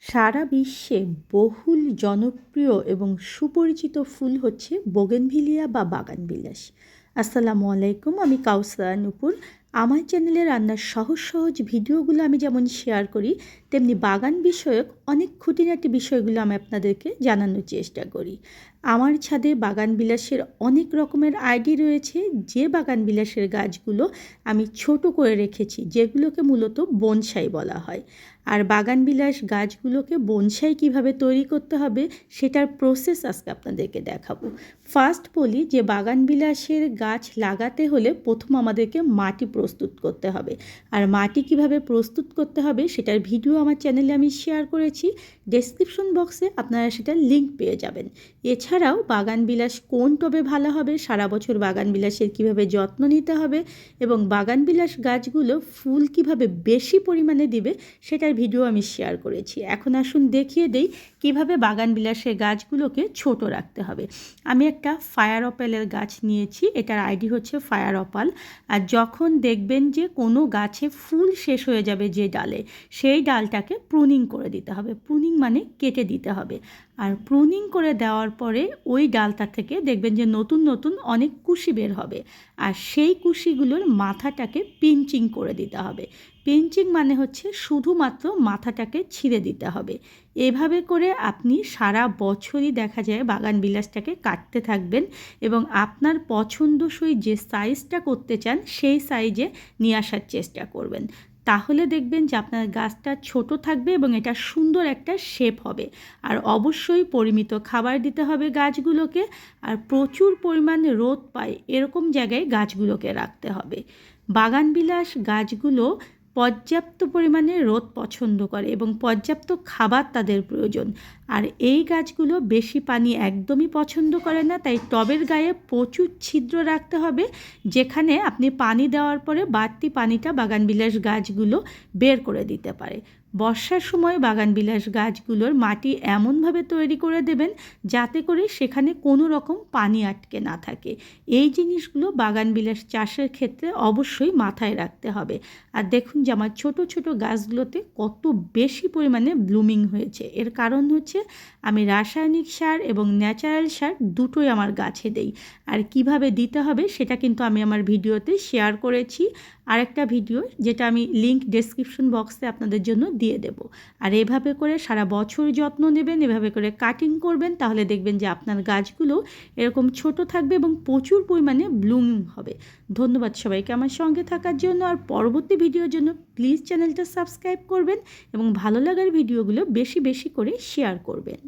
সারা বিশ্বে বহুল জনপ্রিয় এবং সুপরিচিত ফুল হচ্ছে বোগেনভিলিয়া বা বাগানবিলাস। আসসালামু আলাইকুম, আমি কাউসারা নূপুর। আমার চ্যানেলে রান্নার সহজ সহজ ভিডিওগুলো আমি যেমন শেয়ার করি, তেমনি বাগান বিষয়ক অনেক খুঁটিনাটি বিষয়গুলো আমি আপনাদেরকে জানানোর চেষ্টা করি। আমার ছাদে বাগানবিলাসের অনেক রকমের আইডি রয়েছে, যে বাগানবিলাসের গাছগুলো আমি ছোট করে রেখেছি, যেগুলোকে মূলত বনসাই বলা হয়। আর বাগানবিলাস গাছগুলোকে বনসাই কিভাবে তৈরি করতে হবে সেটার প্রসেস আজকে আপনাদেরকে দেখাবো। ফার্স্ট বলি যে বাগানবিলাসের গাছ লাগাতে হলে প্রথম আমাদেরকে মাটি প্রস্তুত করতে হবে। আর মাটি কিভাবে প্রস্তুত করতে হবে সেটার ভিডিও আমার চ্যানেলে আমি শেয়ার করেছি, ডেসক্রিপশন বক্সে আপনারা সেটার লিঙ্ক পেয়ে যাবেন। এছাড়াও বাগানবিলাস কোন টবে ভালো হবে, সারা বছর বাগানবিলাসের কিভাবে যত্ন নিতে হবে এবং বাগানবিলাস গাছগুলো ফুল কিভাবে বেশি পরিমাণে দিবে সেটার ভিডিও আমি শেয়ার করেছি। এখন আসুন দেখিয়ে দেই কিভাবে বাগানবিলাসের গাছগুলোকে ছোট রাখতে হবে। আমি একটা ফায়ার অপালের গাছ নিয়েছি, এটার আইডি হচ্ছে ফায়ার অপাল। আর যখন দেখবেন যে কোনো গাছে ফুল শেষ হয়ে যাবে যে ডালে, সেই ডালটাকে প্রুনিং করে দিতে হবে। প্রুনিং মানে কেটে দিতে হবে। আর প্রুনিং করে দেওয়ার পরে ওই ডালটা থেকে দেখবেন যে নতুন নতুন অনেক কুশি বের হবে। আর সেই কুশিগুলোর মাথাটাকে পিঞ্চিং করে দিতে হবে। পিঞ্চিং মানে হচ্ছে শুধুমাত্র মাথাটাকে ছিঁড়ে দিতে হবে। এভাবে করে আপনি সারা বছরই দেখা যায় বাগানবিলাসটাকে কাটতে থাকবেন এবং আপনার পছন্দসই যে সাইজটা করতে চান সেই সাইজে নিয়ে আসার চেষ্টা করবেন। তাহলে দেখবেন যে আপনার গাছটা ছোট থাকবে এবং এটা সুন্দর একটা শেপ হবে। আর অবশ্যই পরিমিত খাবার দিতে হবে গাছগুলোকে, আর প্রচুর পরিমাণে রোদ পায় এরকম জায়গায় গাছগুলোকে রাখতে হবে। বাগানবিলাস গাছগুলো পর্যাপ্ত পরিমাণে রোদ পছন্দ করে এবং পর্যাপ্ত খাবার তাদের প্রয়োজন। আর এই গাছগুলো বেশি পানি একদমই পছন্দ করে না, তাই টবের গায়ে প্রচুর ছিদ্র রাখতে হবে, যেখানে আপনি পানি দেওয়ার পরে বাড়তি পানিটা বাগানবিলাস গাছগুলো বের করে দিতে পারে। বর্ষার সময় বাগানবিলাস গাছগুলোর মাটি এমনভাবে তৈরি করে দেবেন যাতে করে সেখানে কোনো রকম পানি আটকে না থাকে। এই জিনিসগুলো বাগানবিলাস চাষের ক্ষেত্রে অবশ্যই মাথায় রাখতে হবে। আর দেখুন যে আমার ছোট ছোট গাছগুলোতে কত বেশি পরিমাণে ব্লুমিং হয়েছে। এর কারণ হচ্ছে আমি রাসায়নিক সার এবং ন্যাচারাল সার দুটোই আমার গাছে দেই। আর কিভাবে দিতে হবে সেটা কিন্তু আমি আমার ভিডিওতে শেয়ার করেছি, আরেকটা ভিডিও যেটা আমি লিংক ডেসক্রিপশন বক্সে আপনাদের জন্য দিয়ে দেব। আর এভাবে করে সারা বছর যত্ন নেবেন, এভাবে করে কাটিং করবেন, তাহলে দেখবেন যে আপনার গাছগুলো এরকম ছোট থাকবে এবং প্রচুর পরিমাণে ব্লুমিং হবে। ধন্যবাদ সবাইকে আমার সঙ্গে থাকার জন্য। আর পরবর্তী ভিডিওর জন্য প্লিজ চ্যানেলটা সাবস্ক্রাইব করবেন এবং ভালো লাগার ভিডিওগুলো বেশি বেশি করে শেয়ার করবেন।